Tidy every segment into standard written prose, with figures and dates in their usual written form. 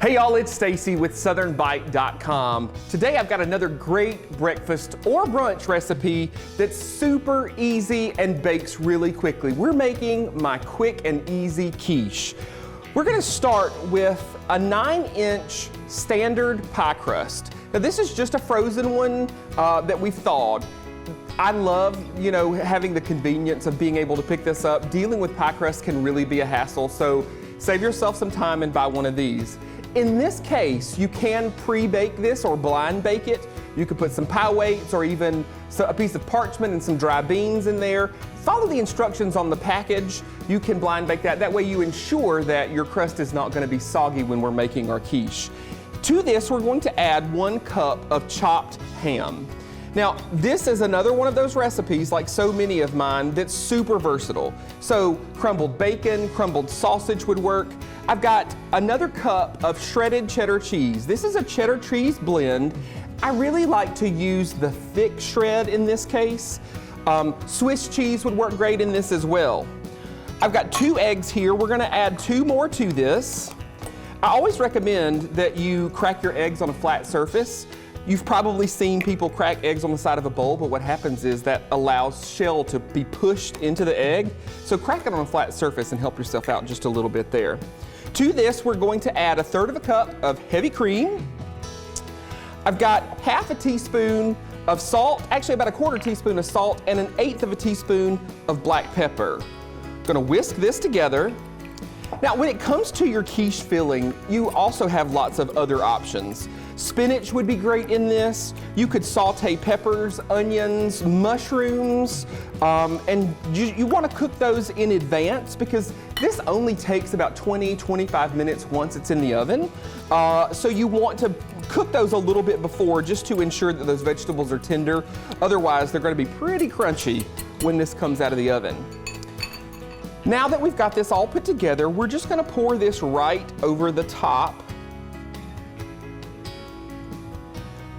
Hey y'all, it's Stacey with SouthernBite.com. Today I've got another great breakfast or brunch recipe that's super easy and bakes really quickly. We're making my quick and easy quiche. We're gonna start with a 9-inch standard pie crust. Now this is just a frozen one that we've thawed. I love, having the convenience of being able to pick this up. Dealing with pie crust can really be a hassle, so save yourself some time and buy one of these. In this case, you can pre-bake this or blind bake it. You could put some pie weights or even a piece of parchment and some dry beans in there. Follow the instructions on the package. You can blind bake that. That way you ensure that your crust is not going to be soggy when we're making our quiche. To this, we're going to add 1 cup of chopped ham. Now, this is another one of those recipes, like so many of mine, that's super versatile. So crumbled bacon, crumbled sausage would work. I've got another cup of shredded cheddar cheese. This is a cheddar cheese blend. I really like to use the thick shred in this case. Swiss cheese would work great in this as well. I've got 2 eggs here. We're gonna add 2 more to this. I always recommend that you crack your eggs on a flat surface. You've probably seen people crack eggs on the side of a bowl, but what happens is that allows shell to be pushed into the egg. So crack it on a flat surface and help yourself out just a little bit there. To this, we're going to add 1/3 cup of heavy cream. I've got 1/2 teaspoon of salt, actually about 1/4 teaspoon of salt, and 1/8 teaspoon of black pepper. Gonna whisk this together. Now, when it comes to your quiche filling, you also have lots of other options. Spinach would be great in this. You could saute peppers, onions, mushrooms, and you want to cook those in advance because this only takes about 20-25 minutes once it's in the oven. So you want to cook those a little bit before just to ensure that those vegetables are tender. Otherwise, they're going to be pretty crunchy when this comes out of the oven. Now that we've got this all put together, we're just going to pour this right over the top.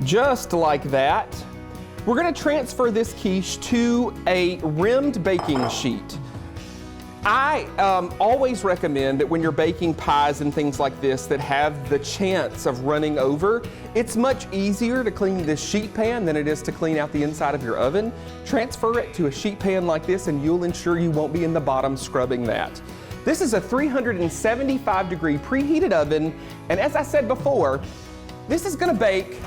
Just like that. We're going to transfer this quiche to a rimmed baking sheet. I always recommend that when you're baking pies and things like this that have the chance of running over, it's much easier to clean this sheet pan than it is to clean out the inside of your oven. Transfer it to a sheet pan like this and you'll ensure you won't be in the bottom scrubbing that. This is a 375-degree preheated oven, and as I said before, this is going to bake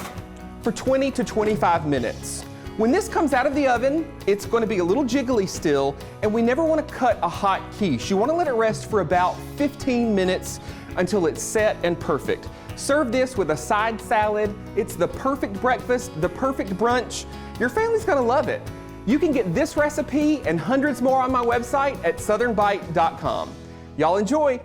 for 20 to 25 minutes. When this comes out of the oven, it's going to be a little jiggly still, and we never want to cut a hot quiche. You want to let it rest for about 15 minutes until it's set and perfect. Serve this with a side salad. It's the perfect breakfast, the perfect brunch. Your family's going to love it. You can get this recipe and hundreds more on my website at SouthernBite.com. Y'all enjoy.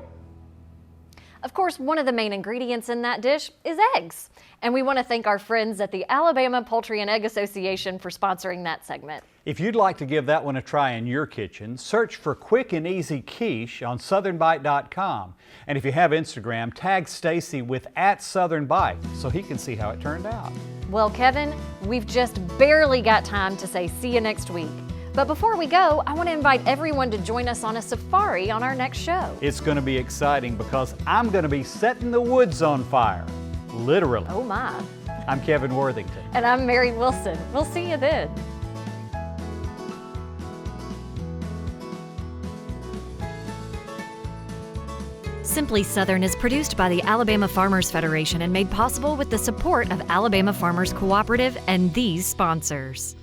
Of course, one of the main ingredients in that dish is eggs. And we want to thank our friends at the Alabama Poultry Egg Association for sponsoring that segment. If you'd like to give that one a try in your kitchen, search for Quick and Easy Quiche on SouthernBite.com. And if you have Instagram, tag Stacey with @SouthernBite so he can see how it turned out. Well, Kevin, we've just barely got time to say see you next week. But before we go, I want to invite everyone to join us on a safari on our next show. It's going to be exciting because I'm going to be setting the woods on fire. Literally. Oh my. I'm Kevin Worthington. And I'm Mary Wilson. We'll see you then. Simply Southern is produced by the Alabama Farmers Federation and made possible with the support of Alabama Farmers Cooperative and these sponsors.